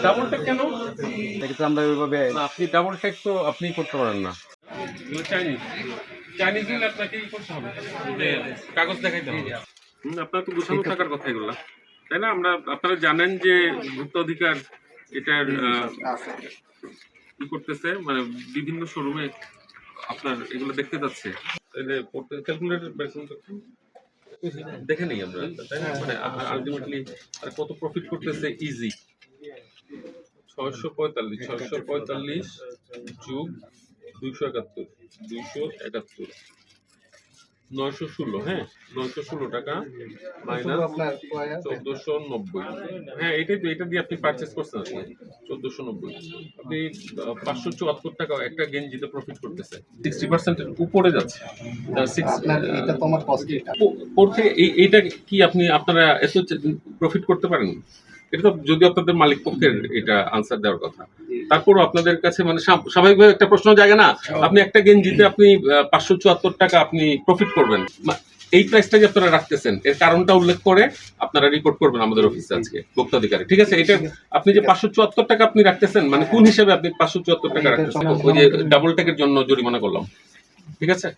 Double take কেন? কিন্তু আমরা ওইভাবে আপনি ডাবল টেক তো আপনি করতে পারেন না। চাইনিজ চাইনিজ হলে আপনাকে কি করতে হবে? যে কাগজ দেখাইতে হবে। আপনার তো গোছানো থাকার কথা এগুলা, তাই না? আপনারা জানেন যে ভোক্তা অধিকার এটার কি করতেছে, মানে বিভিন্ন শোরুমে আপনার এগুলো দেখতে যাচ্ছে। তাহলে ক্যালকুলেটর বের করুন তো। দেখে নেই আমরা, তাই না? মানে আলটিমেটলি কত প্রফিট করতেছে ইজি। 645 যোগ 271 271 916, হ্যাঁ 916 টাকা মাইনাস 1490। হ্যাঁ এটাই তো, এটা দিয়ে আপনি পারচেস করছেন আসলে 1490। আপনি 574 টাকা একটা গেঞ্জিতে প্রফিট করতেছে, 60% এর উপরে যাচ্ছে। এটা তো আমার কস্ট। পড়তে এইটা কি আপনারা এত প্রফিট করতে পারেন? এটা তো যদিও আপনাদের মালিক পক্ষের এটা আনসার দেওয়ার কথা, তারপরও আপনাদের কাছে মানে স্বাভাবিকভাবে একটা প্রশ্ন জাগে না? আপনি একটা গেঞ্জিতে আপনি 574 টাকা আপনি প্রফিট করবেন, এই প্রাইসটা যে আপনারা রাখতেছেন এর কারণটা উল্লেখ করে আপনারা রিপোর্ট করবেন আমাদের অফিসে আজকে ভোক্তাধিকারে, ঠিক আছে? এটা আপনি যে 574 টাকা আপনি রাখতেছেন, মানে কোন হিসাবে আপনি 574 টাকা রাখতেছেন? ওই যে ডাবল টেকের জন্য জরিমানা করলাম, ঠিক আছে?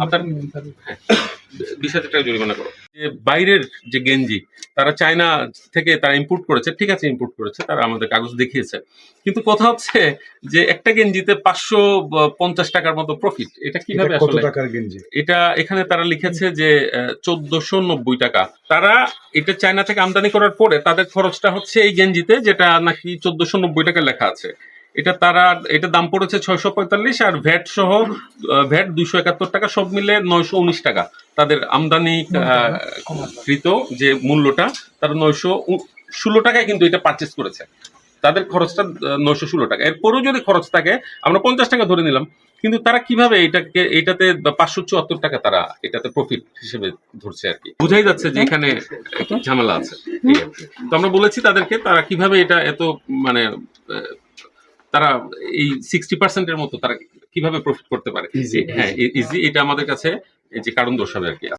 আপনার 20,000 টাকা জরিমানা করো। যে বাইরের যে গেঞ্জি তারা চায়না থেকে তারা ইম্পোর্ট করেছে, ঠিক আছে, ইম্পোর্ট করেছে, তারা আমাদের কাগজ দেখিয়েছে, কিন্তু কথা হচ্ছে যে একটা গেঞ্জিতে 550 টাকার মতো প্রফিট। এটা কিভাবে আসলে? এটা এখানে তারা লিখেছে যে 1490 টাকা। তারা এটা চায়না থেকে আমদানি করার পরে তাদের খরচটা হচ্ছে এই গেঞ্জিতে, যেটা নাকি 1490 টাকা লেখা আছে, এটা দাম পড়েছে 645, আর ভ্যাট সহ ভ্যাট 271 টাকা, সব মিলে 919 টাকা। তাদের আমদানি কৃত যে মূল্যটা, তারা 916 টাকায় কিন্তু এটা পারচেস করেছে। তাদের খরচটা 916 টাকা। এরপরেও যদি খরচ থাকে, আমরা 50 টাকা ধরে নিলাম, কিন্তু তারা কিভাবে এটাতে 574 টাকা তারা এটাতে প্রফিট হিসেবে ধরছে আর কি। বোঝাই যাচ্ছে যে এখানে ঝামেলা আছে। তো আমরা বলেছি তাদেরকে, তারা কিভাবে এটা এত মানে তারা এই 60% এর মতো তারা কিভাবে প্রফিট করতে পারে। হ্যাঁ ইজি, এটা আমাদের কাছে এই যে কারণ দর্শাবে আর কি।